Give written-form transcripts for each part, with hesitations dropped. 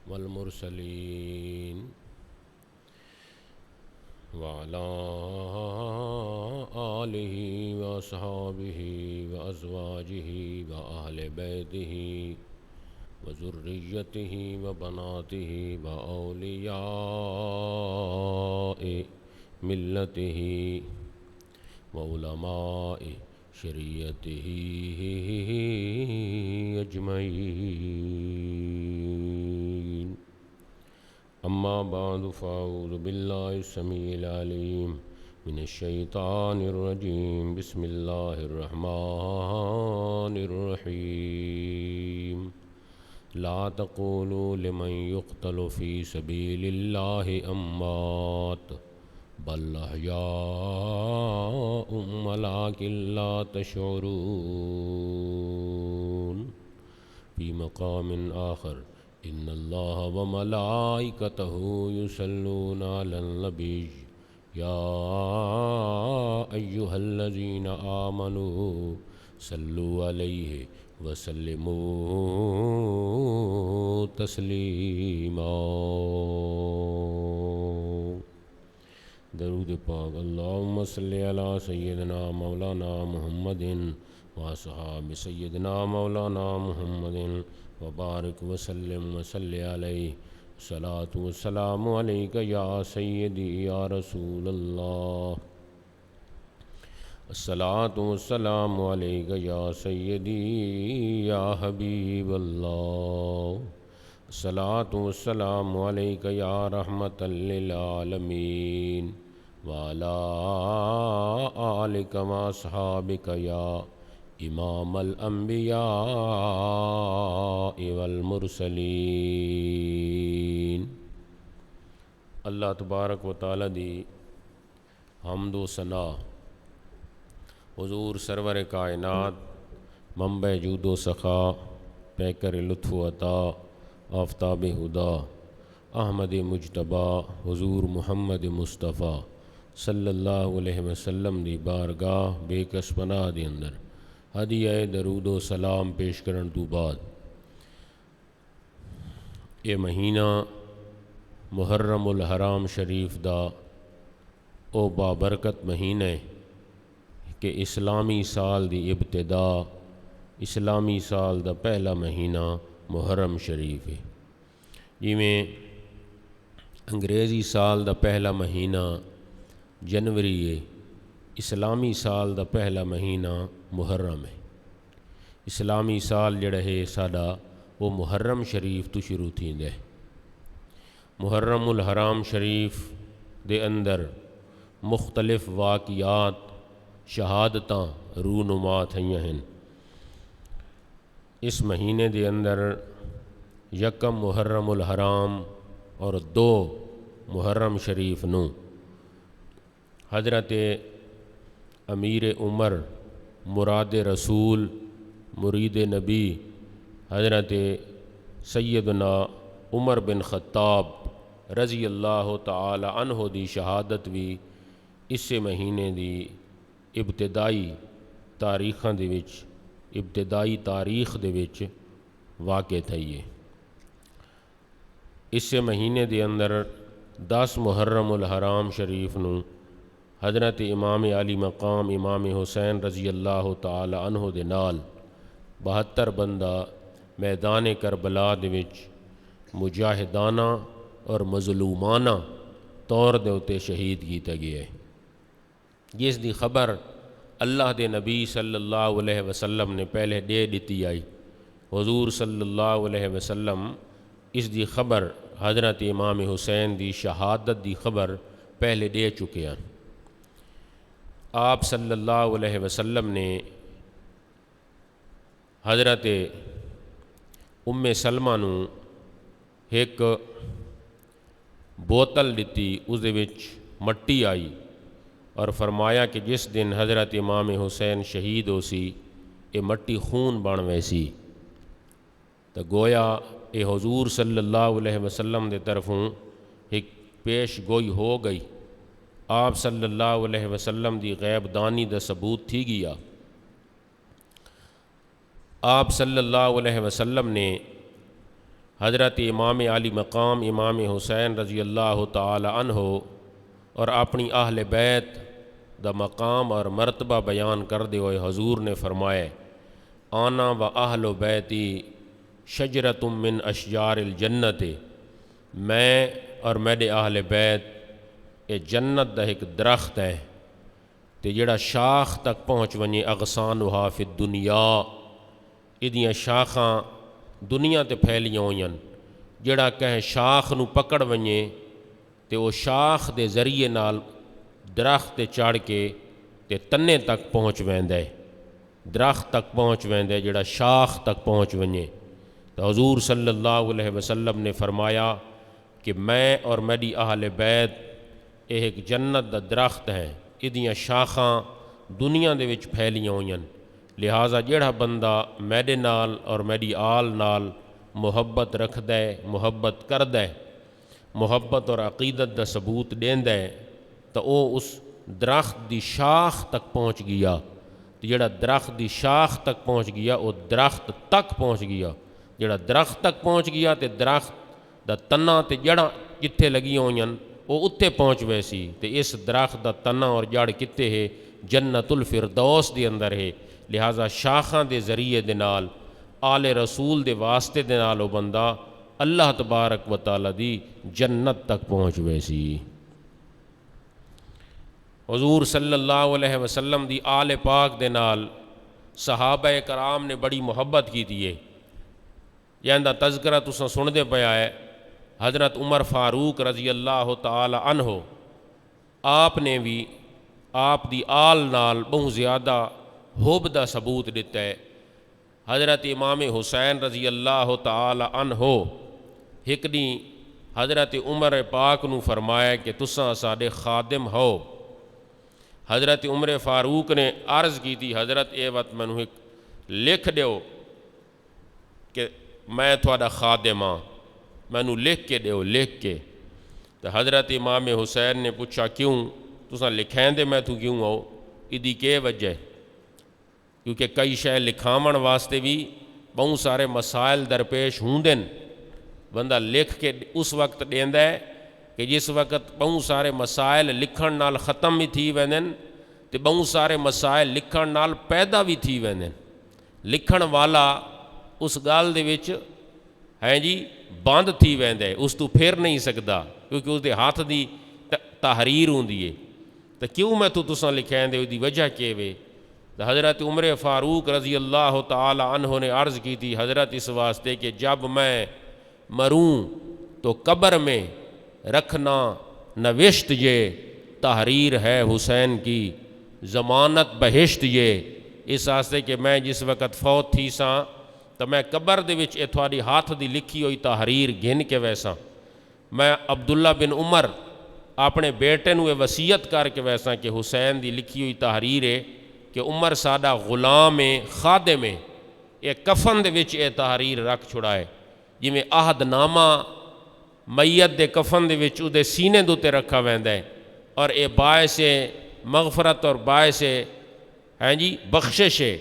والمرسلين وعلى آله وأصحابه وأزواجه وأهل بيته وذريته وبناته وأولياء ملته وعلماء شریعته اجمعین اما بعد فاعوذ باللہ السمیع العلیم من الشیطان الرجیم بسم اللہ الرحمن الرحیم لا تقولوا لمن يقتل في سبيل الله اموات بل احیاء ولکن لا تشعرون في مقام آخر ان اللہ وملائکتہ یصلون علی النبی یا ایہا الذین آمنوا صلوا علیہ وسلموا تسلیما۔ درود پاک۔ اللہم صلی علی سیدنا مولانا محمد واصحاب سیدنا مولانا محمد وبارک وسلم وصلی علیہ۔ الصلاۃ والسلام علیک یا سیدی یا رسول اللہ، الصلاۃ والسلام علیک یا سیدی یا حبیب اللہ، الصلاۃ والسلام علیک یا رحمۃ للعالمین وعلی آلک واصحابک یا امام الانبیاء والمرسلین۔ اللہ تبارک و تعالی دی حمد و ثنا حضور سرور کائنات، منبع جود و سخا، پیکر لطف و عطا، آفتاب ہدا، احمد مجتبیٰ حضور محمد مصطفیٰ صلی اللہ علیہ وسلم دی بارگاہ بے کس پناہ دی اندر ہدیہ درود و سلام پیش کرن تو بعد، یہ مہینہ محرم الحرام شریف دا او بابرکت مہینہ کہ اسلامی سال دی ابتدا، اسلامی سال دا پہلا مہینہ محرم شریف ہے، جویں انگریزی سال دا پہلا مہینہ جنوری ہے، اسلامی سال دا پہلا مہینہ محرم ہے۔ اسلامی سال جڑا ہے ساڈا وہ محرم شریف تو شروع تھیندے۔ محرم الحرام شریف دے اندر مختلف واقعات شہادتاں رونما تھیاں ہیں۔ اس مہینے دے اندر یکم محرم الحرام اور 2 محرم شریف نو حضرت امیر عمر مراد رسول مرید نبی حضرت سیدنا عمر بن خطاب رضی اللہ تعالی عنہ دی شہادت بھی اس مہینے دی ابتدائی تاریخاں دے وچ، ابتدائی تاریخ دے وچ واقع تھی ہے۔ اس مہینے دے اندر 10 محرم الحرام شریف نو حضرت امام علی مقام امام حسین رضی اللہ تعالی عنہ دے نال 72 بندہ میدان کربلا دے وچ مجاہدانہ اور مظلومانہ طور دے اتے شہید کیتا گیا ہے، جس دی خبر اللہ دے نبی صلی اللہ علیہ وسلم نے پہلے دے دیتی آئی۔ حضور صلی اللہ علیہ وسلم اس دی خبر حضرت امام حسین دی شہادت دی خبر پہلے دے چکے ہیں۔ آپ صلی اللہ علیہ وسلم نے حضرت ام سلمہ نو ایک بوتل دیتی، اس دے وچ مٹی آئی اور فرمایا کہ جس دن حضرت امام حسین شہید ہو سی یہ مٹی خون بن ویسی، تو گویا اے حضور صلی اللہ علیہ وسلم دے طرفوں ایک پیش گوئی ہو گئی، آپ صلی اللہ علیہ وسلم دی غیب دانی دا ثبوت تھی گیا۔ آپ صلی اللہ علیہ وسلم نے حضرت امام علی مقام امام حسین رضی اللہ تعالی عنہ اور اپنی اہل بیت دا مقام اور مرتبہ بیان کردے ہوئے حضور نے فرمایا آنا و اہل بیتی شجرۃ من اشجار الجنت، میں اور میرے اہل بیت یہ جنت دا ایک درخت ہے تے جڑا شاخ تک پہنچ ونجے اغصانھا فی الدنیا، ایدیاں شاخاں دنیا تے پھیلیاں ہوئیں، جڑا کہیں شاخ نو پکڑ ونجے تے وہ شاخ دے ذریعے نال درخت تے چڑھ کے تے تنے تک پہنچ ویندے، درخت تک پہنچ ویندے جڑا شاخ تک پہنچ ونجے۔ تو حضور صلی اللہ علیہ وسلم نے فرمایا کہ میں اور میری اہل بیت ایک جنت دا درخت ہے، ایدیاں شاخاں دنیا دے وچ پھیلیاں ہوئیں، لہٰذا جڑا بندہ میرے نال اور میری آل نال محبت رکھدا ہے، محبت کردا ہے، محبت اور عقیدت دا ثبوت دیندا ہے تو او اس درخت دی شاخ تک پہنچ گیا، جڑا درخت دی شاخ تک پہنچ گیا وہ درخت تک پہنچ گیا، جڑا درخت تک پہنچ گیا تے درخت دا تنا تے جڑاں جتھے لگی ہوئیں وہ اتھے پہنچ ویسی، تے اس درخت دا تنا اور جڑ کتے ہے جنت الفردوس دے اندر ہے، لہٰذا شاخاں دے ذریعے دے نال آل رسول دے واسطے دے نال وہ بندہ اللہ تبارک و تعالی دی جنت تک پہنچ ویسی۔ حضور صلی اللہ علیہ وسلم دی آل پاک دے نال صحابہ کرام نے بڑی محبت کی ہے، یہ تذکرہ تساں سن دے پیا ہے۔ حضرت عمر فاروق رضی اللہ تعالی عنہ آپ نے بھی آپ دی آل نال بہت زیادہ حب دا ثبوت دیتا ہے۔ حضرت امام حسین رضی اللہ تعالی عنہ ایک دن حضرت عمر پاک نو فرمایا کہ تساں ساڈے خادم ہو۔ حضرت عمر فاروق نے عرض کی تھی حضرت اے وقت مینوں ایک لکھ دیو کہ میں تھوڑا خادم ہاں، مینوں لکھ کے دیو، لکھ کے۔ تو حضرت امام حسین نے پوچھا کیوں تساں لکھین دے میں تو کیوں آؤ، ایدی کے وجہ ہے؟ کیونکہ کئی شے لکھاون واسطے بھی بہت سارے مسائل درپیش ہوندن، بندہ لکھ کے اس وقت دیندا ہے کہ جس وقت بہت سارے مسائل لکھن نال ختم بھی تھی ویندن تے بہت سارے مسائل لکھن نال پیدا بھی تھی ویندن، لکھن والا اس گل دے وچ ہے جی بند تھی ویندا ہے، اس تو پھر نہیں سکدا کیونکہ اس دے ہاتھ دی تحریر ہوندی ہے۔ تو کیوں میں تساں لکھین دے دی وجہ کے وے؟ تو حضرت عمر فاروق رضی اللہ تعالی عنہ نے عرض کی تھی حضرت اس واسطے کہ جب میں مروں تو قبر میں رکھنا نوشت یہ تحریر ہے حسین کی، ضمانت بہشت یہ، اس واسطے کہ میں جس وقت فوت تھی ساں تو میں قبر دے وچ اے تھوڑی ہاتھ دی لکھی ہوئی تحریر گھن کے ویسا، میں عبداللہ بن عمر اپنے بیٹے نو وصیت کر کے ویسا کہ حسین دی لکھی ہوئی تحریر ہے کہ عمر ساڈا غلام ہے، خادم ہے، اے کفن دے وچ اے تحریر رکھ چھڑائے، جویں عہد نامہ میت دے کفن دے وچ اودے سینے دوتے رکھا ویندا ہے، اور اے باعث مغفرت اور باعث ہے جی بخشش ہے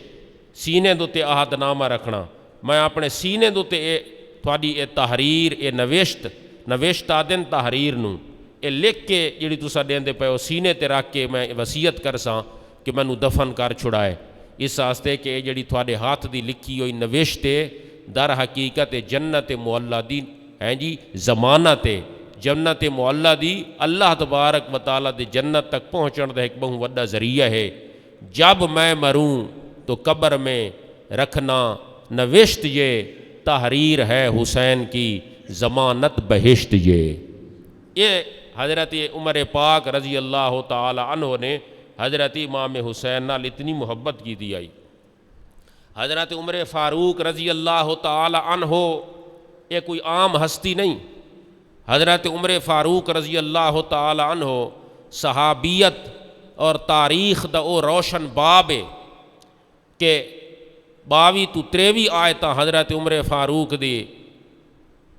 سینے دوتے عہد نامہ رکھنا۔ میں اپنے سینے دوتے اے تھوڑی اے تحریر اے نوشت آدن تحریر نو اے لکھ کے جڑی تساں دیندے پئے ہو سینے تے رکھ کے میں وصیت کرساں کہ مینوں دفن کر چھڑائے، اس واسطے کہ جڑی تھوڑے ہاتھ دی لکھی ہوئی نوشت ہے در حقیقت جنت معلی دی ہے جی ضمانت ہے، جنت معلی دی اللہ تبارک و تعالی دی جنت تک پہنچن دا ایک بہت وڈا ذریعہ ہے۔ جب میں مروں تو قبر میں رکھنا نوشت یہ تحریر ہے حسین کی، ضمانت بہشت یہ حضرت عمر پاک رضی اللہ تعالی عنہ نے حضرت امام حسین نال اتنی محبت کی دی آئی۔ حضرت عمر فاروق رضی اللہ تعالی عنہ یہ کوئی عام ہستی نہیں، حضرت عمر فاروق رضی اللہ تعالی عنہ صحابیت اور تاریخ دا او روشن باب ہے کہ 22 تو 23 آیتاں حضرت عمر فاروق دی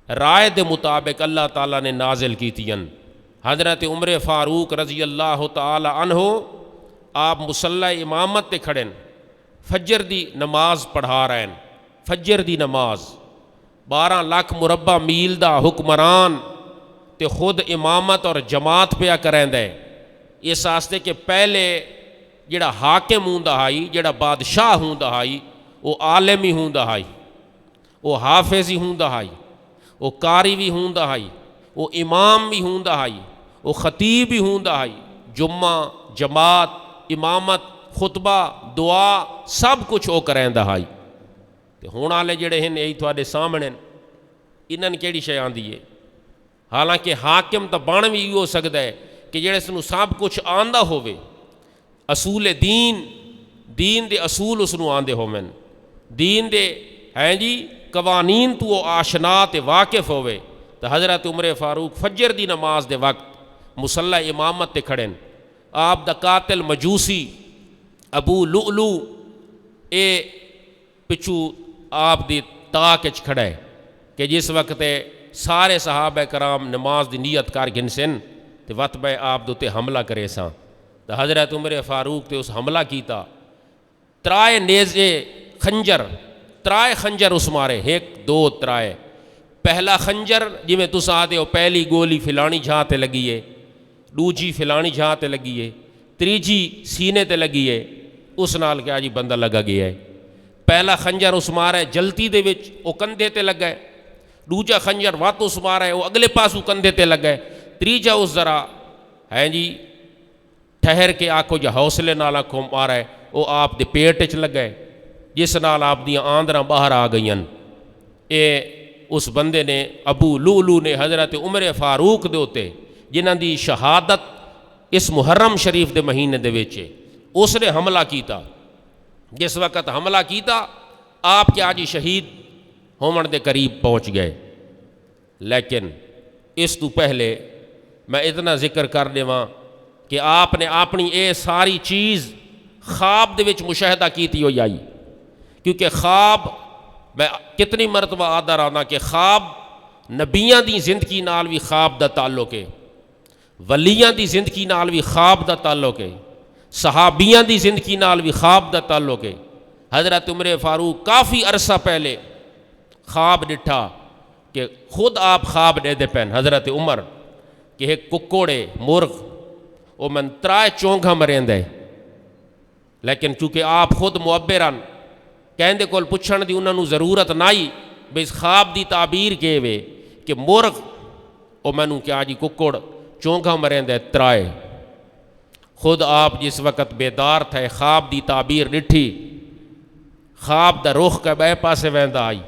رائے دے مطابق اللہ تعالیٰ نے نازل کی تھیں۔ حضرت عمر فاروق رضی اللہ تعالی عنہ آپ مصلی امامت تے کھڑن، فجر دی نماز پڑھا رہے ہیں، فجر دی نماز 12 ਲੱਖ ਮੁਰੱਬਾ ਮੀਲ ਦਾ ਹੁਕਮਰਾਨ ਤੇ ਖੁਦ ਇਮਾਮਤ ਔਰ ਜਮਾਤ ਪਿਆ ਕਰੈਂਦਾ ਹੈ। ਇਸ ਵਾਸਤੇ ਕਿ ਪਹਿਲੇ ਜਿਹੜਾ ਹਾਕਿਮ ਹੁੰਦਾ ਹਾਈ, ਜਿਹੜਾ ਬਾਦਸ਼ਾਹ ਹੁੰਦਾ ਹਾਈ, ਉਹ ਆਲਿਮ ਹੀ ਹੁੰਦਾ ਹਾਈ, ਉਹ ਹਾਫਿਜ਼ ਹੀ ਹੁੰਦਾ ਹਾਈ, ਉਹ ਕਾਰੀ ਵੀ ਹੁੰਦਾ ਹਾਈ, ਉਹ ਇਮਾਮ ਵੀ ਹੁੰਦਾ ਹਾਈ, ਉਹ ਖਤੀਬ ਵੀ ਹੁੰਦਾ ਹਾਈ। ਜੁਮਾ, ਜਮਾਤ, ਇਮਾਮਤ, ਖੁਤਬਾ, ਦੁਆ ਸਭ ਕੁਛ ਉਹ ਕਰੈਂਦਾ ਹਾਈ। ਤੇ ਹੁਣ ਵਾਲੇ ਜਿਹੜੇ ਹਨ ਇਹ ਤੁਹਾਡੇ ਸਾਹਮਣੇ, ਇਹਨਾਂ ਨੂੰ ਕਿਹੜੀ ਸ਼ੈ ਆਂਦੀ ਹੈ? ਹਾਲਾਂਕਿ ਹਾਕਿਮ ਤਾਂ ਬਣ ਵੀ ਹੋ ਸਕਦਾ ਹੈ ਕਿ ਜਿਹੜੇ ਇਸ ਨੂੰ ਸਭ ਕੁਛ ਆਂਦਾ ਹੋਵੇ, ਅਸੂਲ ਦੀਨ ਦੇ ਅਸੂਲ ਉਸ ਨੂੰ ਆਂਦੇ ਹੋਵਨ, ਦੀਨ ਦੇ قوانین تو وہ آشنا تے واقف ہوئے۔ تو حضرت عمر فاروق فجر دی نماز دے وقت مصلی امامت تے کھڑن، آپ دا قاتل مجوسی ابو لؤلؤ اے پچھو آپ دی تاکچ کھڑا ہے کہ جس وقت سارے صحابہ کرام نماز دی نیت کر گنسن تے وطبہ آپ دوتے حملہ کرے ساں۔ تو حضرت عمر فاروق تے اس حملہ کیتا، ترائے نیزے خنجر، ترائے خنجر اس مارے، ایک دو ترائے۔ پہلا خنجر جی میں تس آتے ہو، پہلی گولی فلانی جہاں تے لگی ہے، دوجی فلانی جہاں تے لگی ہے، تریجی سینے تے لگی ہے، اس نال کیا جی بندہ لگا گیا ہے۔ پہلا خنجر اس مارا ہے جلتی دے وچ وہ کندھے تے لگا ہے، دوجا خنجر وات اس مارا ہے وہ اگلے پاسوں کندھے تے لگا ہے، تریجا اس ذرا ہے جی ٹھہر کے آکھو جا حوصلے نال آکھو مارا ہے وہ آپ دے پیٹ چ لگا ہے، جس نال آپ دیاں آندراں باہر آ گئیں۔ اے اس بندے نے ابو لؤلؤ نے حضرت عمر فاروق دے ہوتے جنہاں دی شہادت اس محرم شریف دے مہینے دے وچ اس نے حملہ کیتا۔ جس وقت حملہ کیتا آپ کیا جی شہید ہومن دے قریب پہنچ گئے۔ لیکن اس تو پہلے میں اتنا ذکر کر دیواں کہ آپ نے اپنی اے ساری چیز خواب دے وچ مشاہدہ کیتی ہوئی آئی، کیونکہ خواب میں کتنی مرتبہ آدھا رہا کہ خواب نبیاں دی زندگی نال بھی خواب دا تعلق ہے، ولیاں دی زندگی نال بھی خواب دا تعلق ہے، صحابیاں دی زندگی نال بھی خواب دا تعلق ہے۔ حضرت عمر فاروق کافی عرصہ پہلے خواب ڈٹھا کہ خود آپ خواب دے دے پین حضرت عمر کہ ایک ککوڑے مرغ وہ من ترائے چونگا مرین دے، لیکن چونکہ آپ خود معبران کہندے کول پچھن دی انہوں ضرورت نائی بے اس خواب دی تعبیر کے وے کہ مرغ او منو کیا جی ککڑ چونگا مرین دے ترائے۔ خود آپ جس وقت بیدار تھے خواب دی تعبیر ڈٹھی، خواب دا رخ کا بے پاسے ویندہ آئی،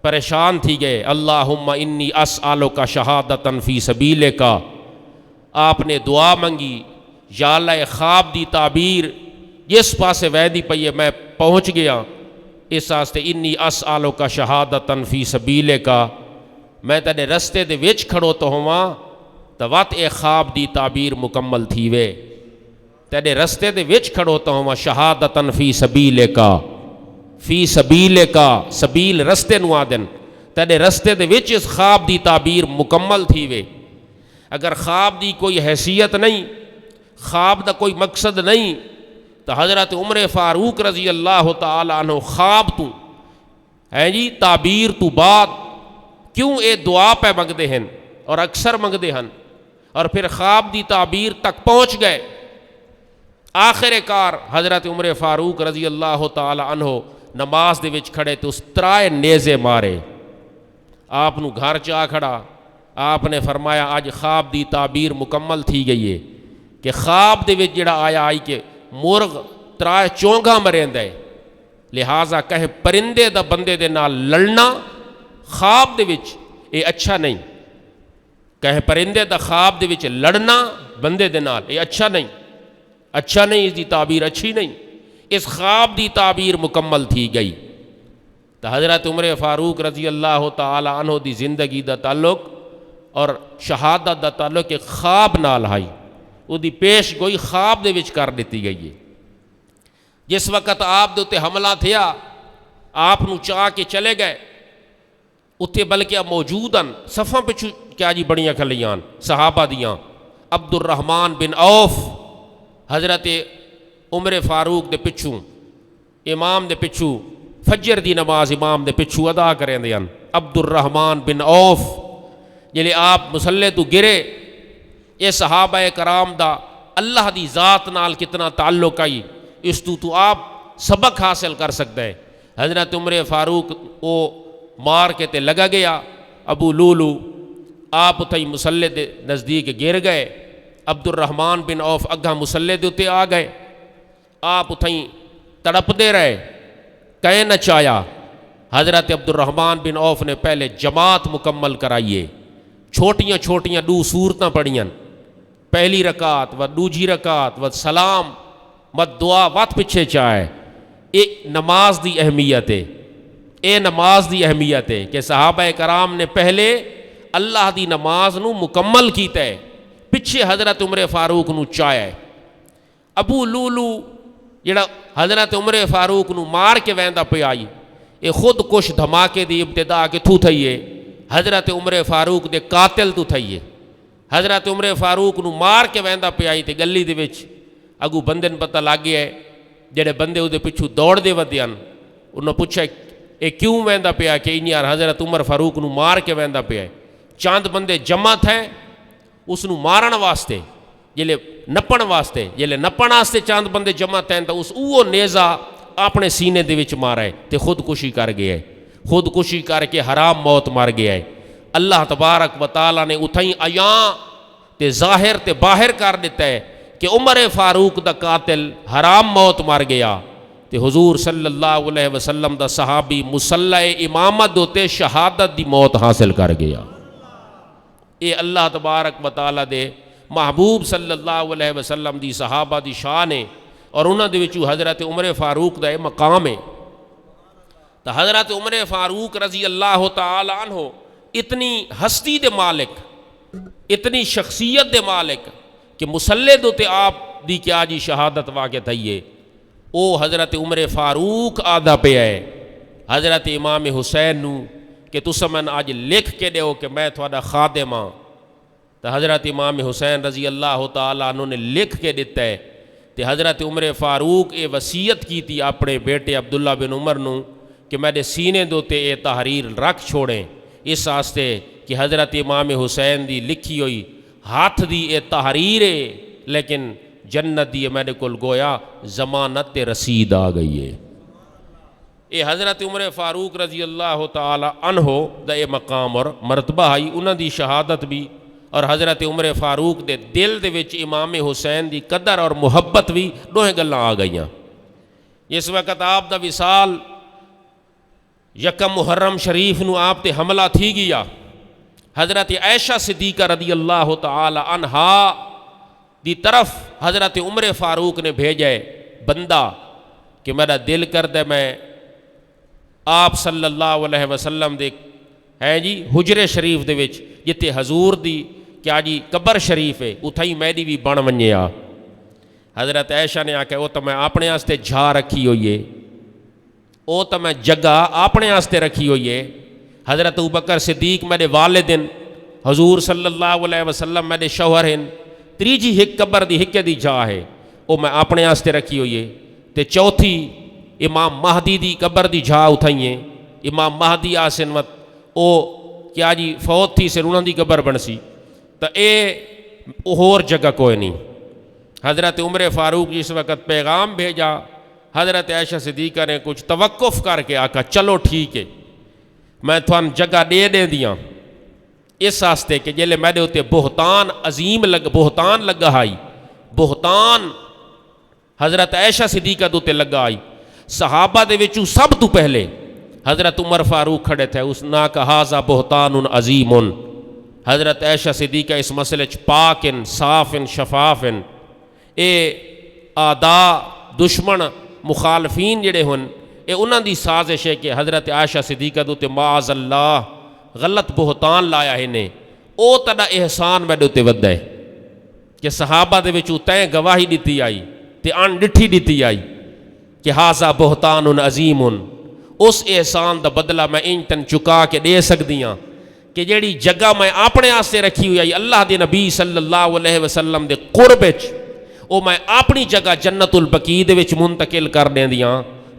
پریشان تھی گئے۔ اللہم انی اسألک شہادتاً فی سبیلک، آپ نے دعا منگی یا اللہ خواب دی تعبیر جس پاسے ویندی پئی ہے میں پہنچ گیا، اس واسطے انی اسألک شہادتاً فی سبیلک، میں تیرے رستے دے وچ کھڑو تو ہواں تو وقت اے خواب دی تعبیر مکمل تھی وے، تیرے رستے دے وچ کھڑو تو ہواں شہادتاً فی سبیلک، فی سبیلک سبیل رستے نو آدن، تیرے رستے دے وچ اس خواب دی تعبیر مکمل تھی وے۔ اگر خواب دی کوئی حیثیت نہیں، خواب دا کوئی مقصد نہیں تو حضرت عمر فاروق رضی اللہ تعالی عنہ خواب تو ہے جی تعبیر تو بعد کیوں اے دعا پہ منگدے ہیں اور اکثر منگدے ہیں اور پھر خواب دی تعبیر تک پہنچ گئے۔ آخر کار حضرت عمر فاروق رضی اللہ تعالی عنہ نماز دے وچ کھڑے تو اس ترائے نیزے مارے، آپ نو گھر چا کھڑا، آپ نے فرمایا آج خواب دی تعبیر مکمل تھی گئی ہے کہ خواب دے وچ جڑا آیا آئی کہ مرغ ترائے چونگا مریندا ہے، لہٰذا کہیں پرندے دا بندے دے نال لڑنا خواب دے وچ اے اچھا نہیں، کہیں پرندے دا خواب دے وچ لڑنا بندے دے نال اے اچھا نہیں، اچھا نہیں، اس دی تعبیر اچھی نہیں، اس خواب دی تعبیر مکمل تھی گئی۔ تو حضرت عمر فاروق رضی اللہ تعالی عنہ دی زندگی دا تعلق اور شہادت دا تعلق ایک خواب نال آئی، وہ دی پیش گوئی خواب دے وچ کر دیتی گئی ہے۔ جس وقت آپ دے تے حملہ تھیا آپ نو چاہ کے چلے گئے اتھے بلکہ موجوداً صفوں پہ کیا جی بڑیاں کھلیاں صحابہ دیاں، عبد الرحمن بن عوف حضرت عمر فاروق دے پچھوں، امام دے پچھوں فجر دی نماز امام دے پچھو ادا کریں دے ہیں۔ عبد الرحمن بن عوف جلے آپ مسلے تو گرے، یہ صحابہ کرام دا اللہ دی ذات نال کتنا تعلق آئی، اس تو آپ سبق حاصل کر سکتا ہے۔ حضرت عمر فاروق او مار کے تے لگا گیا، ابو لولو آپ اتھائی مسلے دے نزدیک گر گئے، عبد الرحمن بن عوف اگاں مسلے دے اتے آ گئے، آپ اتھائی تڑپ دے رہے، کہیں نہ چایا۔ حضرت عبد الرحمن بن عوف نے پہلے جماعت مکمل کرائیے، چھوٹیاں چھوٹیاں دو سورتاں پڑھیاں، پہلی رکعت و دوجی رکعت و سلام مت دعا وات پچھے چاہے۔ ایک نماز دی اہمیت ہے، اے نماز دی اہمیت ہے کہ صحابہ کرام نے پہلے اللہ دی نماز نو مکمل کیتا ہے، پچھے حضرت عمر فاروق نو چاہے۔ ابو لولو جڑا حضرت عمر فاروق نو مار کے ویندا پہ آئی، اے خود کش دھماکے دی ابتدا کے تھو تھئیے، حضرت عمر فاروق دے قاتل تو تھئیے۔ حضرت عمر فاروق نو مار کے ویندا پہ آئی تے گلی دے وچ اگو بندے نوں پتہ لگ گیا ہے، جڑے بندے او دے پچھو دوڑ دے ودے ہن، انہوں پوچھا اے کیوں ویندا پیا کہ ان یار حضرت عمر فاروق نو مار کے ویندا پیا ہے۔ چاند بندے جمع تھے اس نو مارن واسطے، جلے نپن واسطے، جلے نپن واسطے چاند بندے جمع تھے تو اس اوہ نیزہ اپنے سینے دے وچ مارا ہے تے خودکشی کر گیا ہے، خودکشی کر کے حرام موت مار گیا ہے۔ اللہ تبارک و تعالیٰ نے اتھائی عیاں تے ظاہر تے باہر کر دیتا ہے کہ عمر فاروق دا قاتل حرام موت مار گیا تے حضور صلی اللہ علیہ وسلم دا صحابی مصلح امامت ہوتے شہادت دی موت حاصل کر گیا۔ اے اللہ تبارک و تعالیٰ دے محبوب صلی اللہ علیہ وسلم دی صحابہ دی شان ہے، اور انہاں دے وچوں حضرت عمر فاروق دا مقام ہے۔ تو حضرت عمر فاروق رضی اللہ تعالی عنہ اتنی ہستی دے مالک، اتنی شخصیت دے مالک کہ مسلح دو تے آپ دی کیا جی شہادت واقع تھئیے، او حضرت عمر فاروق آدھا پہ ہے حضرت امام حسین نو کہ تسا من آج لکھ کے دیو کہ میں تھوڑا خادم ہاں۔ تو حضرت امام حسین رضی اللہ تعالیٰ عنہ نے لکھ کے دیتا ہے کہ حضرت عمر فاروق اے وصیت کی تھی اپنے بیٹے عبداللہ بن عمر نو کہ میرے سینے دوتے اے تحریر رکھ چھوڑیں، اس واسطے کہ حضرت امام حسین دی لکھی ہوئی ہاتھ دی اے تحریر ہے، لیکن جنت دی میرے کول گویا ضمانت رسید آ گئی ہے۔ اے حضرت عمر فاروق رضی اللہ تعالی عنہ دا اے مقام اور مرتبہ آئی، انہاں دی شہادت بھی اور حضرت عمر فاروق دے دل دے وچ امام حسین دی قدر اور محبت بھی دوہیں گلاں آ گئیاں۔ اس وقت آپ دا وصال یکم محرم شریف نو آپ تے حملہ تھی گیا، حضرت عائشہ صدیقہ رضی اللہ تعالی عنہا دی طرف حضرت عمر فاروق نے بھیجے بندہ کہ میرا دل کر دے میں آپ صلی اللہ علیہ وسلم دے ہے جی حجرے شریف دے وچ جتے حضور دی کیا جی قبر شریف ہے اتھائی میری بھی بن ونجے آ۔ حضرت عائشہ نے آکھا وہ تو میں اپنے واسطے جھا رکھی ہوئی ہے، وہ تو میں جگہ اپنے واسطے رکھی ہوئی ہے۔ حضرت ابوبکر صدیق میرے والدن، حضور صلی اللہ علیہ وسلم میرے شوہر ہیں، تریجی ہک قبر دی ہک دی جا ہے وہ میں اپنے واسطے رکھی ہوئی ہے۔ تے چوتھی امام مہدی دی قبر دی جا اتھائی ہیں، امام مہدی آسن وقت او کیا جی فوت تھی سے انہاں دی قبر بن سی، تو اے اور جگہ کوئی نہیں۔ حضرت عمر فاروق جس وقت پیغام بھیجا، حضرت عائشہ صدیقہ نے کچھ توقف کر کے آکھا چلو ٹھیک ہے میں تھوان جگہ دے دیاں، اس واسطے کہ جلے میرے ہوتے بہتان عظیم بہتان لگا آئی، بہتان حضرت عائشہ صدیقہ دوتے لگا آئی۔ صحابہ دے وچوں سب تو پہلے حضرت عمر فاروق کھڑے تھے، اس نا کا ہاذا بہتان عظیم۔ حضرت عائشہ صدیقہ اس مسئلے پاک صاف شفاف، اے آدا دشمن مخالفین جڑے ہن اے انہاں دی سازش ہے کہ حضرت عائشہ صدیقہ دوتے معاذ اللہ غلط بہتان لایا ہے نے، او تڑا احسان میں دوتے ودہ ہے کہ صحابہ دے وچوں تائیں گواہی دیتی آئی تے ان ڈٹھی دیتی آئی کہ ہاذا بہتان عظیم، اس احسان دا بدلہ میں انتن چکا کے دے سکدیاں کہ جیڑی جگہ میں اپنے آستے رکھی ہوئی اللہ دے نبی صلی اللہ علیہ وسلم دے قرب وچ او میں اپنی جگہ جنت البقیع دے وچ منتقل کر دیں دیاں،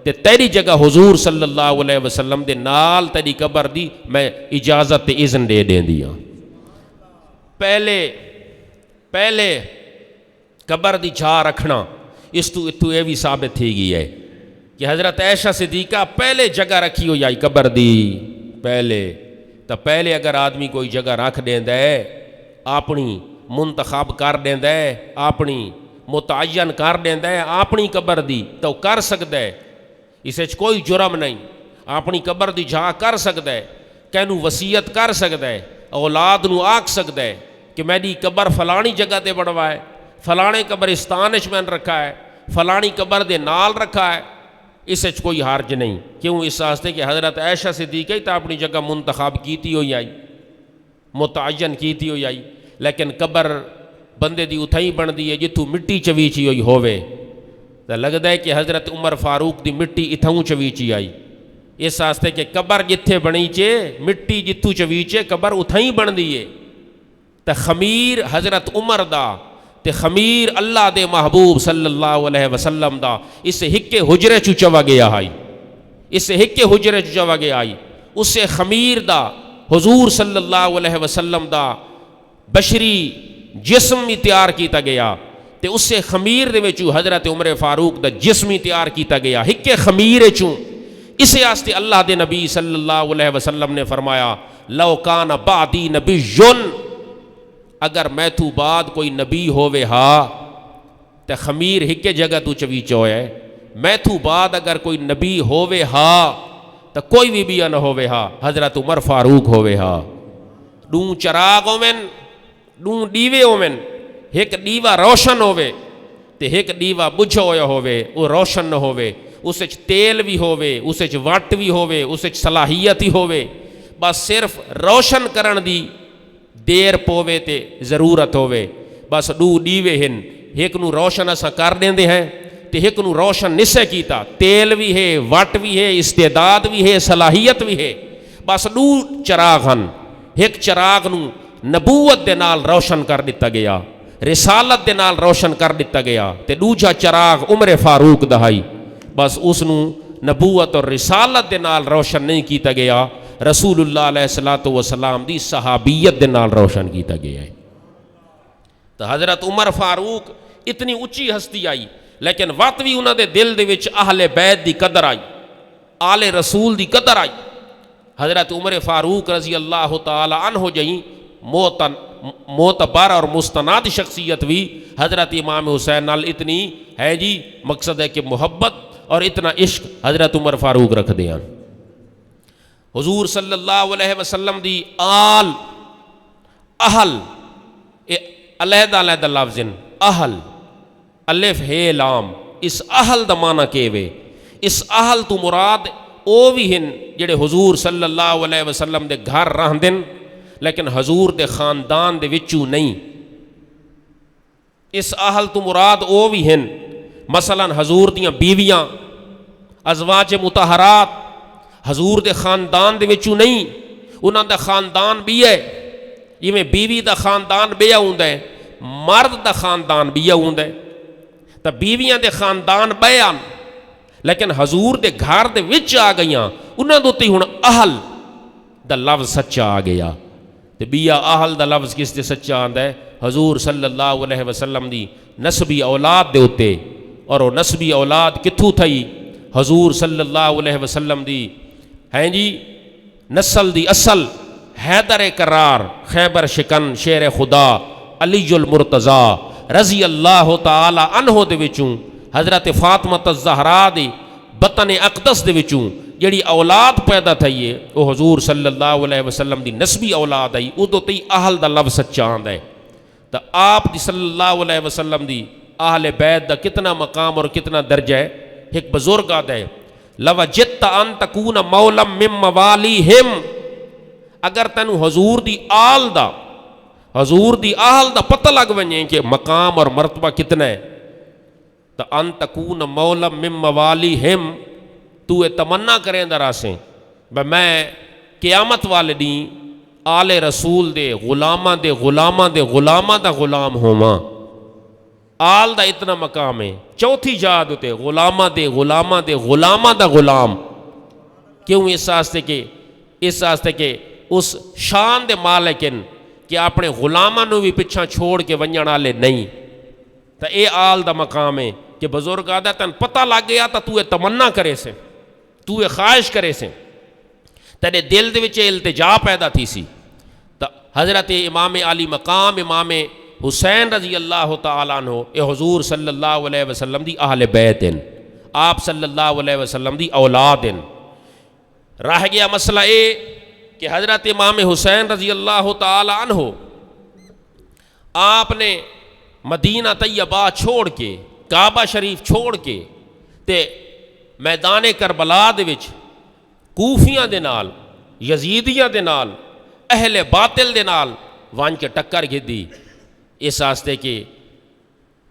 تے تیری جگہ حضور صلی اللہ علیہ وسلم دے نال تیری قبر دی میں اجازت تے اذن دے دیں دیا. پہلے قبر دی جھا رکھنا اس تو اتو یہ بھی ثابت تھی گئی ہے کہ حضرت عائشہ صدیقہ پہلے جگہ رکھی ہوئی آئی قبر دی. پہلے اگر آدمی کوئی جگہ رکھ دیندا ہے اپنی منتخب کر دیندا ہے اپنی متعین کر دیندا ہے اپنی قبر دی تو کر سکتا ہے. اس وچ کوئی جرم نہیں. اپنی قبر دی جھا کر سکتا ہے کینوں وصیت کر سکتا ہے اولاد نو آکھ سکتا ہے کہ میری قبر فلانی جگہ تے بڑھوائے فلانے قبرستان وچ میں رکھا ہے فلانی قبر دے نال رکھا ہے. اس وچ کوئی حرج نہیں. کیوں؟ اس واسطے کہ حضرت عائشہ صدیقہ ہی تو اپنی جگہ منتخب کیتی ہوئی آئی متعین کیتی ہوئی آئی. لیکن قبر بندے دی اتھائی بندی ہے جتوں مٹی چویچی ہوئی ہووے تو لگتا ہے کہ حضرت عمر فاروق دی مٹی اتھاؤں چویچی آئی. اس واسطے کہ قبر جتھے بنی چے مٹی جتوں چویچے قبر اتھائی بندی ہے. تو خمیر حضرت عمر دا تے خمیر اللہ دے محبوب صلی اللہ علیہ وسلم دا اس سے ہکے حجرے چو چوا گیا آئی اس سے ہکے حجرے چو چوا گیا آئی. اس سے خمیر دا حضور صلی اللہ علیہ وسلم دا بشری جسم بھی تیار کیتا گیا تے اس سے خمیر دے وچوں حضرت عمر فاروق دا جسم ہی تیار کیتا گیا ہکے خمیر چوں. اسے آستے اللہ دے نبی صلی اللہ علیہ وسلم نے فرمایا لو کان بعدی نبی اگر میں تو بعد کوئی نبی ہووے ہا تے خمیر ہکے جگہ تو چویچو ہے میں تو بعد اگر کوئی نبی ہووے ہا تو کوئی بھی نہ ہووے ہا حضرت عمر فاروق ہووے ہا. ڈوں چراغ ہومن ڈوں ڈیوے ہومن ایک ڈیوا روشن ہووے تے ایک ڈیوا بجھا ہویا ہووے وہ روشن نہ ہووے اس وچ تیل بھی ہووے اس وچ وٹ بھی ہووے اس وچ صلاحیت ہی ہووے بس صرف روشن کرن دی دیر پوے تے ضرورت ہووے. بس ڈو ڈیوے ہن ایک نو روشن اساں کر دیندے ہیں تے ایک نو روشن نسے کیتا تیل بھی ہے وٹ بھی ہے استعداد بھی ہے صلاحیت بھی ہے. بس ڈو چراغ ہن ایک چراغ نو نبوت دے نال روشن کر دیتا گیا رسالت دے نال روشن کر دیتا گیا تے دوجا چراغ عمر فاروق دہائی بس اس نو نبوت اور رسالت دے نال روشن نہیں کیتا گیا رسول اللہ علیہ الصلوۃ والسلام دی صحابیت دے نال روشن کیتا گیا ہے. تو حضرت عمر فاروق اتنی اچھی ہستی آئی لیکن وقت بھی انہاں دے دل دے وچ اہل بیت دی قدر آئی آل رسول دی قدر آئی. حضرت عمر فاروق رضی اللہ تعالی عنہ جائیں معتبر اور مستند شخصیت بھی حضرت امام حسین نال اتنی ہے جی مقصد ہے کہ محبت اور اتنا عشق حضرت عمر فاروق رکھ دیاں. حضور صلی اللہ علیہ وسلم دی آل اہل علیحدہ علیحدہ لفظ اہل الف ہے لام اس اہل دا معنی کیوے اس اہل تو مراد او بھی ہن جڑے حضور صلی اللہ علیہ وسلم دے گھر رہندن لیکن حضور دے خاندان دے وچوں نہیں. اس اہل تو مراد او بھی ہن مثلا حضور دیاں بیویاں ازواج مطہرات حضور دے خاندان دے وچوں نہیں انہاں دا خاندان بھی ہے جویں بیوی دا خاندان بیا ہوندا ہے مرد دا خاندان بیا ہوندا ہے تا بیویاں دے خاندان بیان لیکن حضور دے گھر دے وچ آ گئیاں انہاں دے تے ہن اہل دا لفظ سچا آ گیا. تے بیا اہل دا لفظ کس تے سچا آندا ہے حضور صلی اللہ علیہ وسلم دی نسبی اولاد دے اوتے اور وہ نسبی اولاد کتھوں تھئی حضور صلی اللہ علیہ وسلم دی ہیں جی نسل دی اصل حیدر کرار خیبر شکن شیر خدا علی المرتضی رضی اللہ تعالی عنہ دے وچوں حضرت فاطمہ الزہرا دی بطن اقدس دے وچوں جڑی اولاد پیدا تھی ہے وہ حضور صلی اللہ علیہ وسلم دی نسبی اولاد آئی ادو تی اہل دا لفظ سچا آندا ہے. تو آپ دی صلی اللہ علیہ وسلم دی اہل بیت دا کتنا مقام اور کتنا درجہ ہے. ایک بزرگ آتا ہے لوجدت ان تکون مولا من موالیہم اگر تینو حضور دی آل دا پتہ لگ ونجے کہ مقام اور مرتبہ کتنا ہے تو ان تکون مولا من موالیہم تو یہ تمنا کریں دراسیں میں قیامت والے دیں آل رسول دے غلاماں دا غلام ہوواں آل دا اتنا مقام ہے. چوتھی یاد ہوتے غلامہ دے غلامہ دے غلامہ دا غلام. کیوں؟ اس واسطے کہ اس شان دے مالکن کہ اپنے غلامہ نو بھی پچھا چھوڑ کے ونجن والے نہیں. تو اے آل دا مقام ہے کہ بزرگ آدھا تن پتہ لگ گیا تو تمنا کرے سے، تو خواہش کرے سے، تیرے دل دے وچ التجا پیدا تھی سی. تو حضرت امام علی مقام امام حسین رضی اللہ تعالیٰ عنہ اے حضور صلی اللہ علیہ وسلم دی اہل بیت ہیں، آپ صلی اللہ علیہ وسلم دی اولاد ہیں. رہ گیا مسئلہ اے کہ حضرت امام حسین رضی اللہ تعالیٰ عنہ آپ نے مدینہ طیبہ چھوڑ کے، کعبہ شریف چھوڑ کے تے میدان کربلا دے وچ کوفیاں دے نال، یزیدیاں دے نال، اہل باطل دے نال وان کے ٹکر گھدی. اس واسطے کہ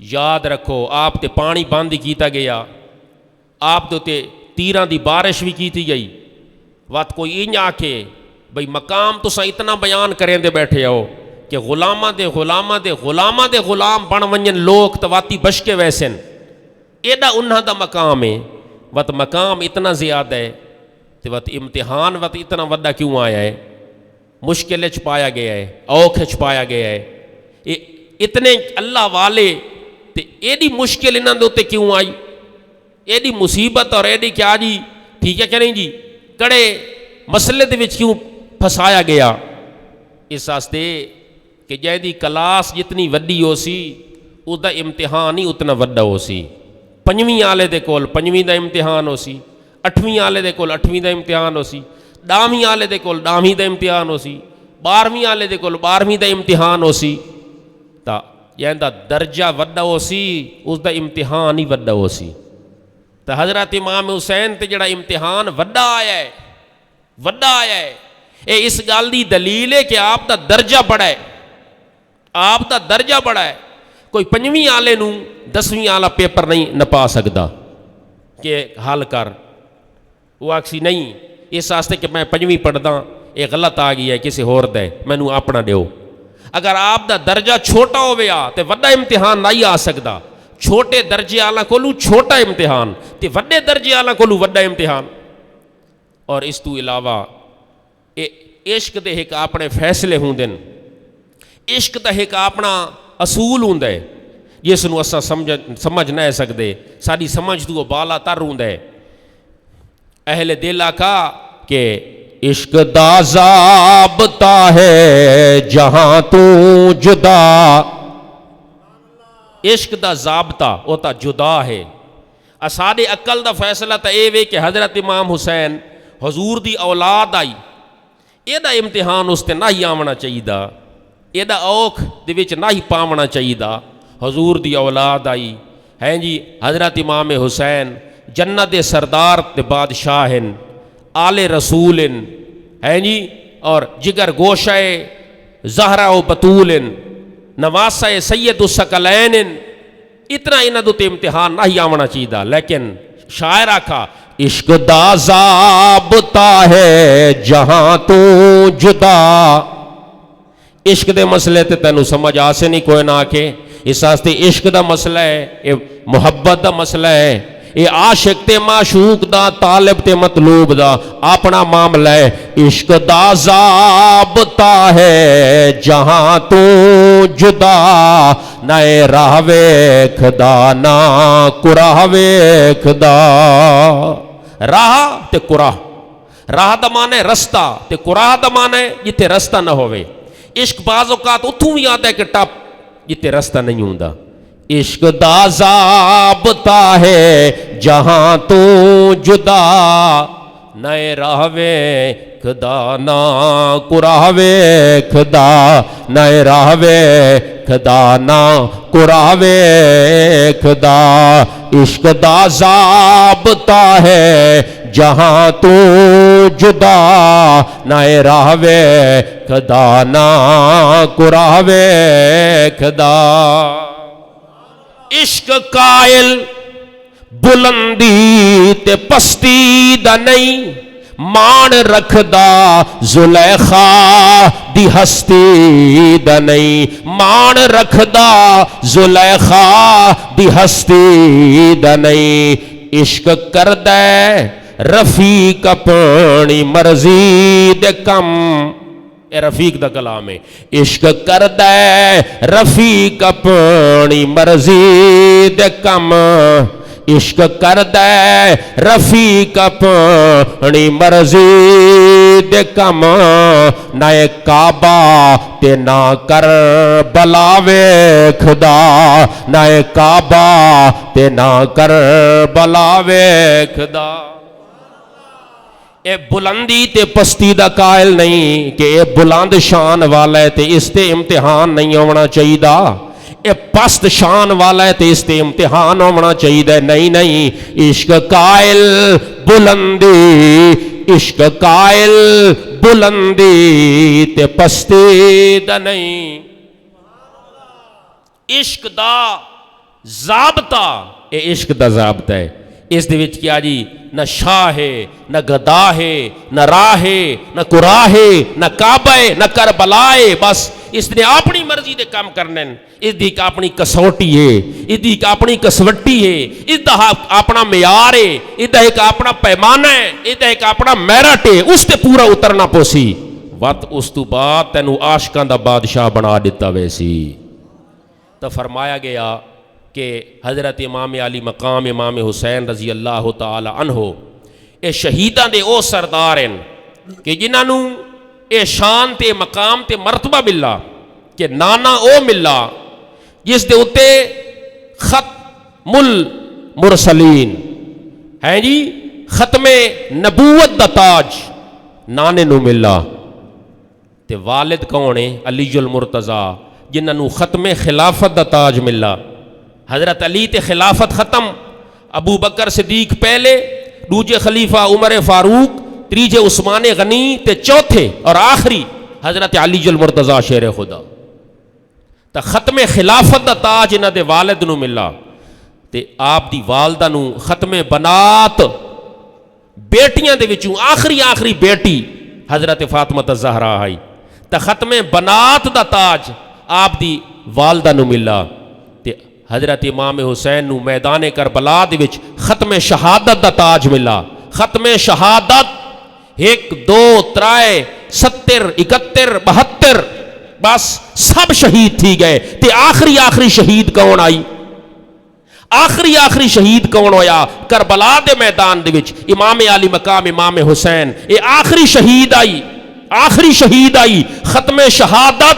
یاد رکھو آپ تے پانی بند کیتا گیا، آپ تے تیراں دی بارش بھی کیتی گئی. وات کوئی انج آکھے بھئی مقام تساں اتنا بیان کریں دے بیٹھے ہو کہ غلامہ دے غلامہ دے غلامہ دے غلام بن ونجن لوگ تواتی بش کے ویسن، ایڈا انہاں دا مقام ہے. وات مقام اتنا زیادہ ہے تو وات امتحان وات اتنا وڈا کیوں آیا ہے؟ مشکل چ پایا گیا ہے، اوکھ چ پایا گیا ہے. اتنے اللہ والے تے ایڈی مشکل انہاں دے اوتے کیوں آئی؟ ایڈی مصیبت اور ایڈی کیا جی ٹھیک ہے کہ نہیں جی کڑے مسئلے دے وچ کیوں پھسایا گیا؟ اس واسطے کہ جیدی کلاس جتنی وڈی ہو سی اس دا امتحان ہی اتنا وڈا ہو سی. 5ویں آلے دے کول 5ویں دا امتحان ہو سی، 8ویں آلے دے کول 8ویں دا امتحان ہو سی، 10ویں آلے دے کول 10ویں دا امتحان ہو سی، 12ویں آلے دے کول 12ویں دا امتحان ہو سی. تا یعنی دا درجہ وڈا ہو سی اس دا امتحان ہی وڈا ہو سی. تو حضرت امام حسین تے جڑا امتحان وڈا آیا ہے اے اس گل دی دلیل ہے کہ آپ دا درجہ بڑا ہے، آپ دا درجہ بڑا ہے. کوئی 5ویں آلے نو 10ویں آلہ پیپر نہیں نپا سکدا کہ حل کر، وہ آکسی نہیں اس واسطے کہ میں 5ویں پڑھدا یہ غلط آ گئی ہے کسی ہور دے مینوں اپنا دیو. اگر آپ دا درجہ چھوٹا ہویا تے وڈا امتحان نہیں آ سکدا. چھوٹے درجے آلا کولو چھوٹا امتحان تے وڈے درجے آلا کولو وڈا امتحان. اور اس تو علاوہ عشق دے ایک اپنے فیصلے ہوندے، عشق دا ایک اپنا اصول ہوندا ہے جس نو اساں سمجھ نہ سکدے، ساری سمجھ تو بالا تر ہوندا ہے. اہل دل آکھا کہ عشق دا ضابطہ ہے جہاں تو جدا، عشق دا ضابطہ وہ تا جدا ہے. ساڈے عقل دا فیصلہ تا اے وے کہ حضرت امام حسین حضور دی اولاد آئی، ایڈا امتحان اس تے نہ ہی آونا چاہیے، ایڈا اوکھ دے وچ نہ ہی پاونا چاہیے. حضور دی اولاد آئی ہیں جی، حضرت امام حسین جنت دے سردار تے بادشاہ ہیں، آل رسول ہیں جی، اور جگر گوشہ زہرا و بطول نواسہ سید الثقلین. اتنا انہاں دے امتحان نہ ہی آونا چاہیے. لیکن شاعر آکھا عشق دا ضابطہ ہے جہاں تو جدا. عشق دے مسئلے تے تینوں سمجھ آسے نہیں کوئی نہ آکے. اس واسطے عشق دا مسئلہ ہے، یہ محبت دا مسئلہ ہے، یہ عاشق تے معشوق دا طالب تے مطلوب دا اپنا معاملہ ہے. عشق دا ضابطہ ہے جہاں تو جدا، نہ راہ ویکھدا نہ قراہ ویکھدا. راہ تے قراہ، راہ دا مانے رستہ تے قراہ دا مانے جتے رستہ نہ ہوئے. عشق بعض اوقات اتھوں بھی آتا ہے کہ ٹپ جتے رستہ نہیں ہوندا. عشق دا ضابطہ ہے جہاں تو جدا، نہ راہ ویکھدا نہ قراہ ویکھدا، نہ راہ ویکھدا نہ قراہ ویکھدا. عشق دا ضابطہ ہے جہاں تو جدا، نہ راہ ویکھدا نہ قراہ ویکھدا. عشق قائل بلندی تے پستی دا نہیں، مان رکھدا زلیخا دی ہستی دا نہیں، مان رکھدا زلیخا دی ہستی دا نہیں، عشق کردہ رفیق اپنی مرضی دے کم، اے رفیق دا کلام ہے، عشق کردہ رفیق اپنی مرضی دے کم، عشق کردہ رفیق اپنی مرضی دے کم، نہ کعبہ تے نہ کربلا ویکھدا، نہ کعبہ تے نہ کربلا ویکھدا۔ اے بلندی تے پستی دا قائل نہیں کہ اے بلند شان والا ہے تے اس تے امتحان نہیں ہونا چاہیے دا، اے پست شان والا ہے تے اس تے امتحان ہونا چاہیے، نہیں نہیں، عشق قائل بلندی، عشق قائل بلندی تے پستی دا نہیں، عشق دا ضابطہ، اے عشق دا ضابطہ ہے، اس دے وچ کیا جی، نہ شاہ ہے، نہ گدا ہے، نہ راہ ہے، نہ قرآن ہے، نہ کعبہ ہے، نہ کربلا ہے، بس اس نے اپنی مرضی دے کام کرنے، اس دی ایک اپنی کسوٹی ہے، اس دی ایک اپنی کسوٹی ہے، اس دا اپنا معیار ہے، اس دا ایک اپنا پیمانہ ہے، اس دا ایک اپنا میرٹ ہے، اس تے پورا اترنا پوسی، وقت اس تو بعد تینو عاشقاں دا بادشاہ بنا دیتا ویسی۔ تو فرمایا گیا کہ حضرت امام علی مقام امام حسین رضی اللہ تعالی عنہ اے شہیداں دے او سردار ہیں کہ جنہاں نو اے شان تے مقام تے مرتبہ ملا کہ نانا او ملا جس دے اتے ختم المرسلین ہے جی، ختم نبوت دا تاج نانے نو ملا، تے والد کون ہے؟ علی المرتضی، جنہاں نو ختم خلافت دا تاج ملا، حضرت علی تے خلافت ختم، ابو بکر صدیق پہلے، دوجے خلیفہ عمر فاروق، تیجے عثمان غنی تے چوتھے اور آخری حضرت علی المرتضی شیر خدا، تا ختم خلافت دا تاج انہاں دے والد نو ملا، تے آپ دی والدہ نو ختم بنات بیٹیاں دے وچوں آخری بیٹی حضرت فاطمہ الزہرا آئی، تا ختم بنات دا تاج آپ دی والدہ نو ملا، تے حضرت امام حسین نو میدان کربلا دے وچ ختم شہادت دا تاج ملا، ختم شہادت 1 2 3 70 71 72 بس سب شہید تھی گئے، تے آخری شہید کون آئی؟ آخری شہید کون ہویا؟ کربلا دے میدان دے وچ امام علی مقام امام حسین، اے آخری شہید آئی، ختم شہادت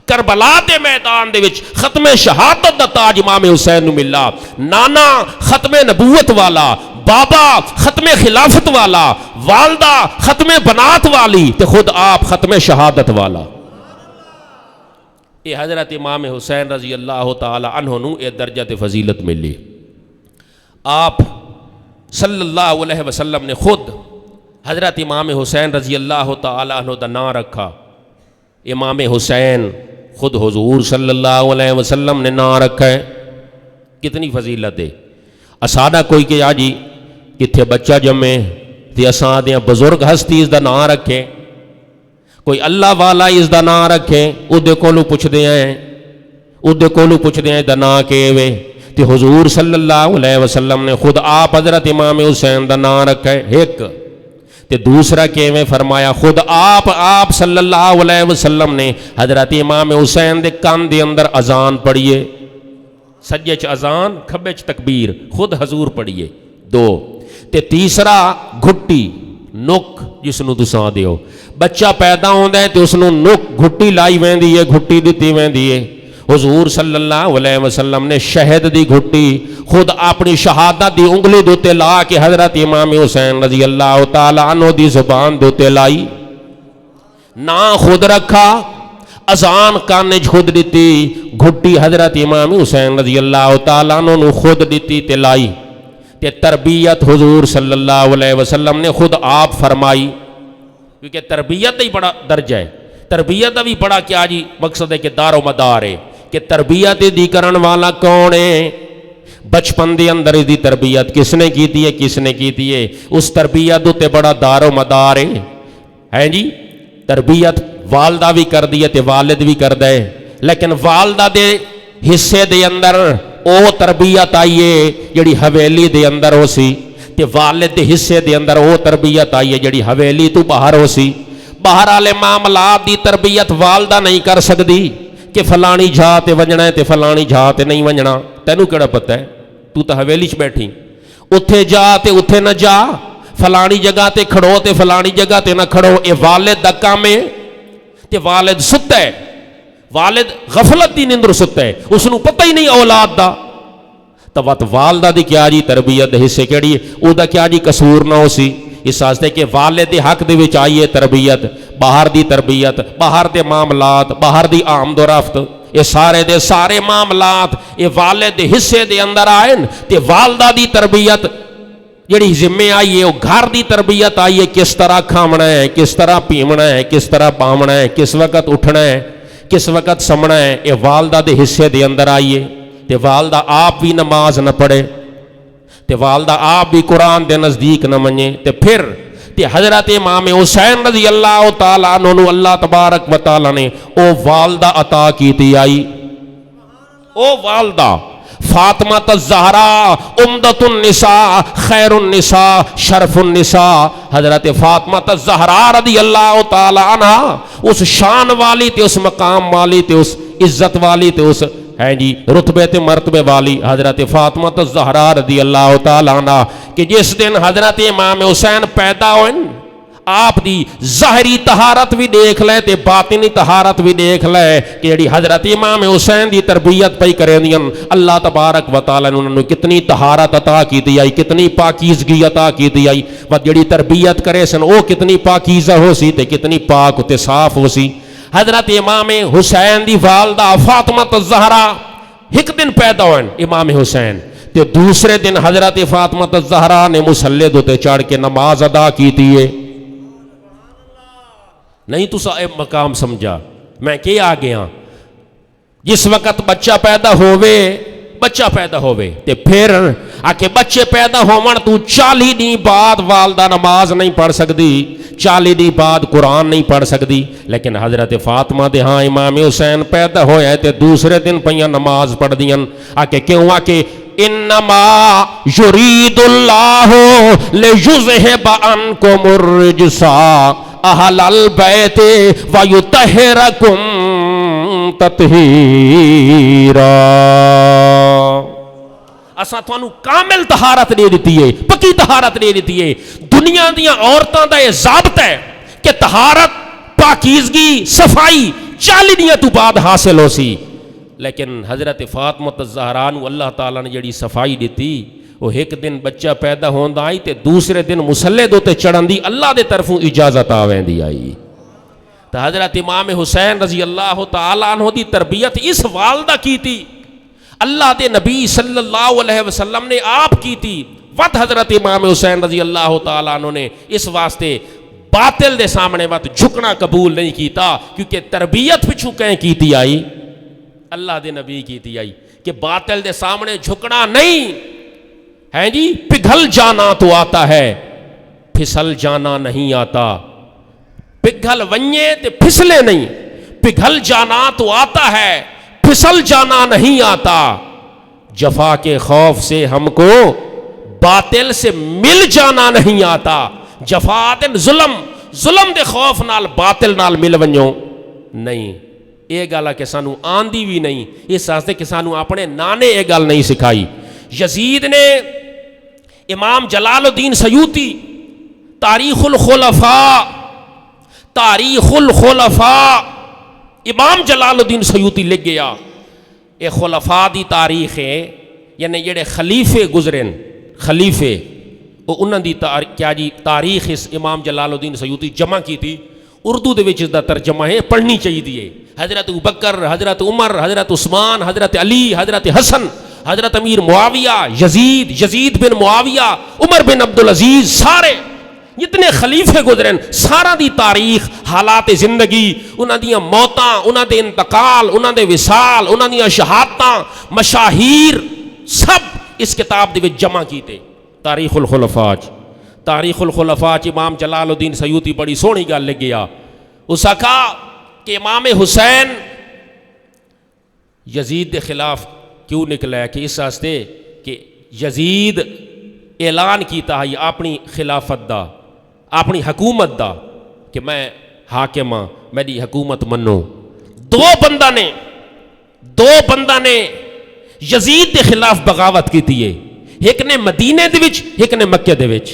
کربلا دے میدان دے وچ ختم شہادت دا تاج امام حسین نو ملا، نانا ختم نبوت والا، بابا ختم خلافت والا، والدہ ختم بنات والی، تے خود آپ ختم شہادت والا۔ اے حضرت امام حسین رضی اللہ تعالی عنہ نو اے درجہ تے فضیلت ملی۔ آپ صلی اللہ علیہ وسلم نے خود حضرت امام حسین رضی اللہ تعالی عنہ دا نام رکھا، امام حسین خود حضور صلی اللہ علیہ وسلم نے نام رکھا ہے، کتنی فضیلت ہے۔ اسانا کوئی کہ آجی کتھے بچہ جمے تے اساں دیاں بزرگ ہستی اس دا نام رکھے، کوئی اللہ والا اس دا نام رکھے، اودے کولو پوچھدے ہیں دا نام کیوے، تے حضور صلی اللہ علیہ وسلم نے خود آپ حضرت امام حسین دا نام رکھا ہے ایک، تے دوسرا کیویں فرمایا خود آپ صلی اللہ علیہ وسلم نے حضرت امام حسین دے کان دے اندر اذان پڑھیے، سجے چ اذان کھبے چ تکبیر، خود حضور پڑھیے 2، تے تیسرا گھٹی نک جس نو تساں دیو، بچہ پیدا ہوندا ہے تے اس نو نک گھٹی لائی ویندی ہے، گھٹی دتی ویندی ہے، حضور صلی اللہ علیہ وسلم نے شہد دی گھٹی خود اپنی شہادت دی انگلی دوتے لا کے حضرت امام حسین رضی اللہ تعالی عنہ دی زبان دوتے لائی، نہ خود رکھا، اذان کانج خود دیتی، گھٹی حضرت امام حسین رضی اللہ تعالی عنہ نو خود دیتی تے لائی، تے تربیت حضور صلی اللہ علیہ وسلم نے خود آپ فرمائی، کیونکہ تربیت ہی بڑا درجہ ہے، تربیت بھی بڑا کیا جی مقصد ہے کہ دار و مدار ہے کہ تربیت دی کرن والا کون ہے؟ بچپن دے اندر اس دی تربیت کس نے کیتی ہے؟ کس نے کیتی ہے؟ اس تربیت تے بڑا دار و مدار ہے جی. تربیت والدہ بھی کر دی ہے تے والد بھی کردا ہے، لیکن والدہ دے حصے دے اندر او تربیت آئی ہے جڑی حویلی دے اندر ہو سی، تے والد دے حصے دے اندر او تربیت آئی ہے جڑی حویلی تو باہر ہو سی. باہر والے معاملات دی تربیت والدہ نہیں کر سکتی کہ فلانی جھا تے وجنا ہے تے فلانی جھا تے نہیں وجنا. تینوں کیڑا پتہ ہے؟ تو تے حویلی چ بیٹھی، اتھے جا تے اتھے نہ جا، فلانی جگہ تے کھڑو تے فلانی جگہ تے نہ کھڑو. اے والد دا کام ہے تے والد ستا ہے، والد غفلت دی نندر ستا ہے، اس نو پتہ ہی نہیں اولاد دا. تو والدہ دی کیا جی تربیت حصے کیڑی ہے؟ او دا کیا جی قصور نہ ہو سی. اس واسطے کہ والد دے حق دے وچ آئی ہے تربیت، باہر دی تربیت، باہر دے معاملات، باہر دی آمد و رفت، یہ سارے دے سارے معاملات یہ والد دے حصے دے اندر آئے تے والدہ دی تربیت جڑی ذمہ آئی ہے وہ گھر دی تربیت آئی ہے. کس طرح کھامنا ہے، کس طرح پیمنا ہے، کس طرح پاونا ہے، کس وقت اٹھنا ہے، کس وقت سمنا ہے، یہ والدہ دے حصے دے اندر آئی ہے. تے والدہ آپ بھی نماز نہ پڑھے تے والدہ آپ بھی قرآن دے نزدیک نہ منجے تے پھر تے حضرت امام حسین رضی اللہ تعالیٰ عنہ اللہ تبارک و تعالیٰ نے او والدہ عطا کیتی آئی. او والدہ فاطمہ الزہرا امدۃ النساء خیر النساء شرف النساء، حضرت فاطمہ الزہرا رضی اللہ تعالیٰ عنہ اس شان والی تے اس مقام والی تے اس عزت والی تے اس ہے جی رتبے تے مرتبے والی حضرت فاطمہ الزہرا رضی اللہ تعالیٰ عنہ کہ جس دن حضرت امام حسین پیدا ہوئے آپ دی ظاہری طہارت بھی دیکھ لے تے باطنی طہارت بھی دیکھ لے کہ جڑی حضرت امام حسین دی تربیت پئی کریں دی اللہ تبارک و تعالیٰ نے انہوں نے کتنی طہارت عطا کی دی آئی، کتنی پاکیزگی عطا کی دی آئی، و جڑی تربیت کرے سن او کتنی پاکیزہ ہو سی تے کتنی پاک تے صاف ہو سی. حضرت امام حسین دی والدہ فاطمہ الزہرا ایک دن پیدا ہوئے امام حسین تے دوسرے دن حضرت فاطمہ الزہرا نے مصلی تے چڑھ کے نماز ادا کیتی ہے. نہیں تو مقام سمجھا میں کیا آ گیا. جس وقت بچہ پیدا ہوئے تے پھر آکے بچے پیدا ہون تو 40 دن بعد والدہ نماز نہیں پڑھ سکتی، 40 دن بعد قرآن نہیں پڑھ سکتی. لیکن حضرت فاطمہ دے ہاں امام حسین پیدا ہوئے تے دوسرے دن پہیاں نماز پڑھ دیاں. آکے کیوں؟ آکے انما یرید اللہ لیذہب عنکم الرجس اہل البیت ویطہرکم تطہیرا. اساں تھانوں کامل طہارت دے دیتی ہے، پکی طہارت دے دیتی ہے. دنیا دیاں عورتاں دا یہ ضابطہ ہے کہ طہارت، پاکیزگی، صفائی 40 دیاں تو بعد حاصل ہو سی. لیکن حضرت فاطمہ الزہرا نو اللہ تعالیٰ نے جڑی صفائی دیتی وہ ایک دن بچہ پیدا ہوندا آئی تے دوسرے دن مصلی تے چڑھن دی اللہ دے طرفوں اجازت آویندی آئی. تو حضرت امام حسین رضی اللہ تعالیٰ عنہ دی تربیت اس والدہ کی تھی، اللہ دے نبی صلی اللہ علیہ وسلم نے آپ کی تھی. وقت حضرت امام حسین رضی اللہ تعالیٰ عنہ نے اس واسطے باطل دے سامنے وقت جھکنا قبول نہیں کیتا، کیونکہ تربیت پچھو کہیں کیتی آئی، اللہ دے نبی کیتی آئی کہ باطل دے سامنے جھکنا نہیں ہے جی. پگھل جانا تو آتا ہے، پھسل جانا نہیں آتا. پگھل ونجے تے پھسلے نہیں، پگھل جانا تو آتا ہے، پھسل جانا نہیں آتا. جفا کے خوف سے ہم کو باطل سے مل جانا نہیں آتا. جفا دن ظلم دے خوف نال باطل نال مل ونجو نہیں. یہ گل کہ سانو آندی بھی نہیں، اس واسطے کہ سانو اپنے نانے یہ گل نہیں سکھائی. یزید نے امام جلال الدین سیوطی تاریخ الخلفاء امام جلال الدین سیوطی لکھ گیا. یہ خلفاء دی تاریخ ہے، یعنی جڑے خلیفے گزرن، خلیفے انہاں دی کیا جی تاریخ اس امام جلال الدین سیوطی جمع کی تھی. اردو دے وچ اس دا ترجمہ ہے، پڑھنی چاہیے. حضرت ابوبکر، حضرت عمر، حضرت عثمان، حضرت علی، حضرت حسن، حضرت امیر معاویہ، یزید بن معاویہ، عمر بن عبدالعزیز، سارے جتنے خلیفے گزرن سارا دی تاریخ، حالات زندگی، انہاں دیاں موتاں، انہاں دے انتقال، انہاں دے وصال، انہاں دیاں شہادتاں، مشاہیر، سب اس کتاب دے وچ جمع کیتے تاریخ الخلفاء تاریخ الخلفاء امام جلال الدین سیوطی بڑی سونی گل لگیا. اس آکھا کہ امام حسین یزید دے خلاف کیوں نکلا ہے کہ اس واسطے کہ یزید اعلان کیتا ہے اپنی خلافت دا اپنی حکومت دا کہ میں حاکم ہاں میری حکومت منو. دو بندہ نے یزید دے خلاف بغاوت کیتی ہے. ایک نے مدینے دے وچ ایک نے مکے دے وچ.